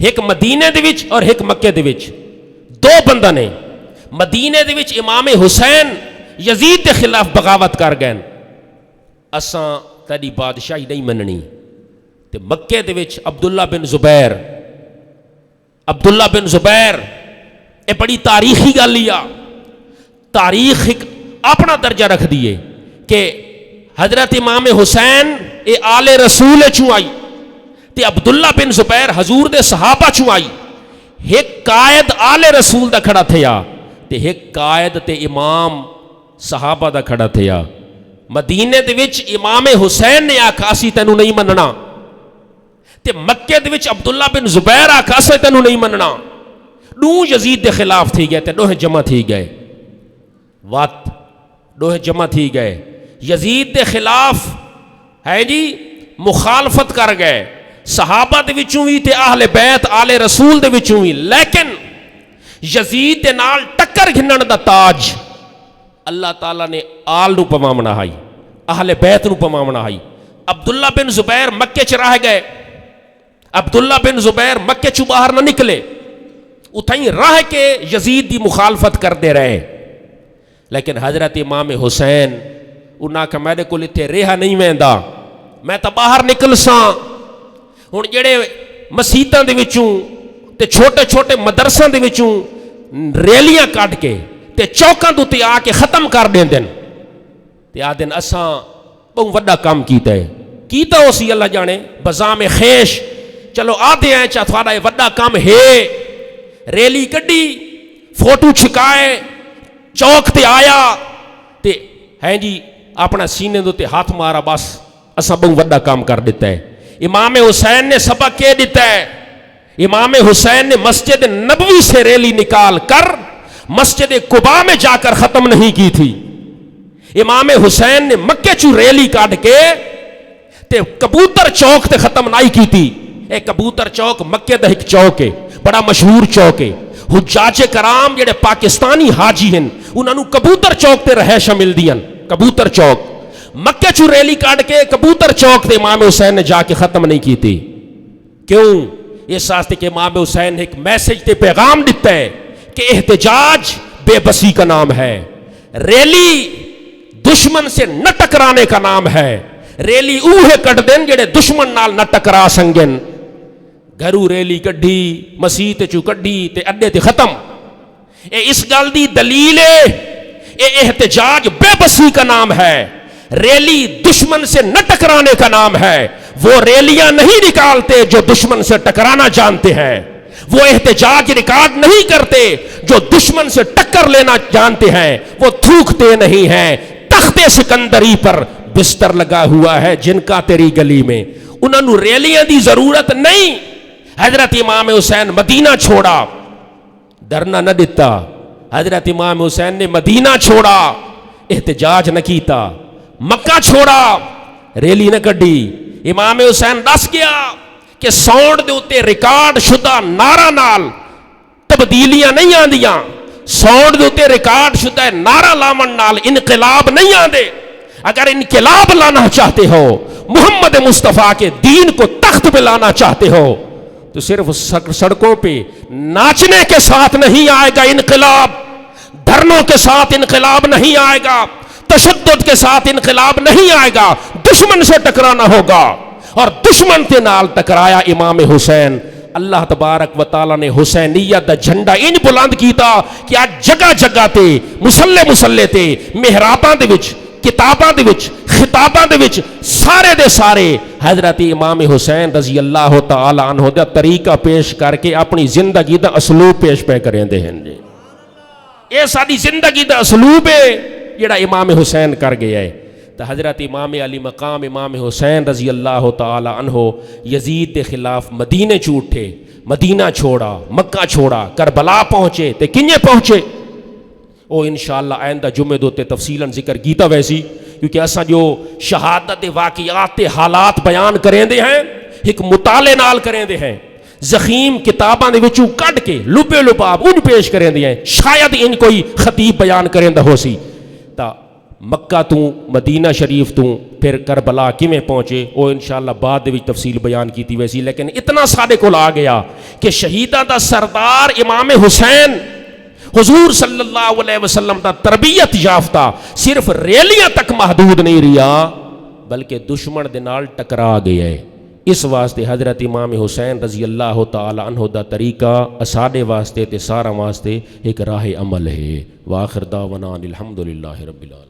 ایک مدینے دے وچ اور ایک مکے دے وچ. دو بندہ نے مدینے دے وچ امام حسین یزید دے خلاف بغاوت کر گئے اساں تیری بادشاہی نہیں مننی. تے مکے دے وچ عبداللہ بن زبیر اے بڑی تاریخی گل لیا. تاریخ ایک اپنا درجہ رکھ دیے کہ حضرت امام حسین اے آل رسول چوں آئی تے عبداللہ بن زبیر حضور دے صحابہ چوں آئی. ایک قائد آل رسول دا کھڑا تھیا تے ایک قائد تے امام صحابہ دا کھڑا تھیا. مدینے دے وچ امام حسین نے آکھا اسی تینوں نہیں مننا تے مکے دے وچ عبداللہ بن زبیر آکھا اسی تینوں نہیں مننا. دو یزید دے خلاف تھی گئے تے دوہ جمع تھی گئے. وات دوہ جمع تھی گئے. یزید دے خلاف ہے جی مخالفت کر گئے صحابہ دے وچوں بھی تے اہل بیت آل رسول دے وچوں بھی. لیکن یزید دے نال ٹکر گھنن دا تاج اللہ تعالیٰ نے آل نو پوامنا ہائی اہل بیت نو پوامنا ہائی. عبداللہ بن زبیر مکے چ رہ گئے. عبداللہ بن زبیر مکے چو باہر نہ نکلے. اتھائیں رہ کے یزید دی مخالفت کرتے رہے. لیکن حضرت امام حسین انہاں کہ میرے کو اتنے رہا نہیں ویندا میں تو باہر نکل ساں. ہن جڑے مسیتاں دے وچوں تے چھوٹے چھوٹے مدرساں دے وچوں ریلیاں کٹ کے تے چوکاں دے تے آ کے ختم کر دیندن تے آدن اساں بہت وڈا کام کیتا ہے. کیتا اسی اللہ جانے بزام خیش چلو آدھے ہیں چاہ تھوڑا یہ وڈا کام ہے. ریلی کڈی فوٹو چھکائے چوک تے آیا تے ہیں جی اپنا سینے دو تے ہاتھ مارا بس اساں بہت وڈا کام کر دیتا ہے. امام حسین نے سبق کہہ دیتا ہے. امام حسین نے مسجد نبوی سے ریلی نکال کر مسجد قباء میں جا کر ختم نہیں کی تھی. امام حسین نے مکے چو ریلی کاٹ کے تے کبوتر چوک تے ختم نہیں کی تھی. اے کبوتر چوک مکے دا ایک چوک ہے بڑا مشہور چوک ہے. حجاج کرام جڑے پاکستانی حاجی ہیں انہاں نو کبوتر چوک تے رہائشاں مل دیاں. کبوتر چوک مکے چو ریلی کاٹ کے کبوتر چوک تے امام حسین نے جا کے ختم نہیں کی تھی. کیوں؟ اس واسطے کہ امام حسین نے ایک میسج تے پیغام دیتا ہے کہ احتجاج بے بسی کا نام ہے. ریلی دشمن سے نہ ٹکرانے کا نام ہے. ریلی اوہے کٹ دین جڑے دشمن نال نہ ٹکرا سنگن. گھرو ریلی کڈھی مسیت چو کڈھی تے اڈے تے ختم. اے اس گل دی دلیل ہے اے احتجاج بے بسی کا نام ہے. ریلی دشمن سے نہ ٹکرانے کا نام ہے. وہ ریلیاں نہیں نکالتے جو دشمن سے ٹکرانا جانتے ہیں. وہ احتجاج ریکارڈ نہیں کرتے جو دشمن سے ٹکر لینا جانتے ہیں. وہ تھوکتے نہیں ہیں. تخت سکندری پر بستر لگا ہوا ہے جن کا تیری گلی میں. انہوں نے ریلیاں دی ضرورت نہیں. حضرت امام حسین مدینہ چھوڑا دھرنا نہ دیتا. حضرت امام حسین نے مدینہ چھوڑا احتجاج نہ کیتا. مکہ چھوڑا ریلی نہ کڈی. امام حسین دس گیا کہ ساؤنڈ دے اوتے ریکارڈ شدہ نعرہ نال تبدیلیاں نہیں آندیاں. ساؤنڈ دے اوتے ریکارڈ شدہ نعرہ لاون نال انقلاب نہیں آندے. اگر انقلاب لانا چاہتے ہو محمد مصطفیٰ کے دین کو تخت پہ لانا چاہتے ہو تو صرف سڑکوں پہ ناچنے کے ساتھ نہیں آئے گا انقلاب. دھرنوں کے ساتھ انقلاب نہیں آئے گا. تشدد کے ساتھ انقلاب نہیں آئے گا. دشمن سے ٹکرانا ہوگا. اور دشمن کے نال ٹکرایا امام حسین. اللہ تبارک و تعالی نے حسینیت دا جھنڈا انج بلند کیتا کہ آج جگہ جگہ تے مسلے تے محراباں دے وچ کتاباں دے وچ خطاباں دے وچ سارے دے سارے حضرت امام حسین رضی اللہ تعالی عنہ دا طریقہ پیش کر کے اپنی زندگی دا اسلوب پیش پہ کریندے ہیں جی. اے ساری زندگی دا اسلوب ہے جڑا امام حسین کر گیا ہے. تو حضرت امام علی مقام امام حسین رضی اللہ تعالی عنہ یزید کے خلاف مدینے چ اٹھے، مدینہ چھوڑا، مکہ چھوڑا، کربلا پہنچے تے کنجے پہنچے او انشاءاللہ آئندہ جمعے دوتے تفصیلاً ذکر کیتا ویسی، کیونکہ اساں جو شہادت واقعات حالات بیان کریں دے ہیں ایک مطالعے نال کریں دے ہیں، زخیم کتاباں دے وچوں کڈ کے لبے لباب ان پیش کریں دے ہیں، شاید ان کوئی خطیب بیان کریں دا ہو سی تا مکہ تو مدینہ شریف تو پھر کربلا کیویں پہنچے او انشاءاللہ بعد وچ تفصیل بیان کیتی ویسی، لیکن اتنا سارے کول آ گیا کہ شہیداں دا سردار امام حسین حضور صلی اللہ علیہ وسلم دا تربیت یافتہ صرف ریلیاں تک محدود نہیں رہا بلکہ دشمن دے نال ٹکرا گیا ہے۔ اس واسطے حضرت امام حسین رضی اللہ تعالی عنہ دا طریقہ اساڈے واسطے تے سارا واسطے ایک راہ عمل ہے۔ وآخر دعوانا الحمدللہ رب العالمین۔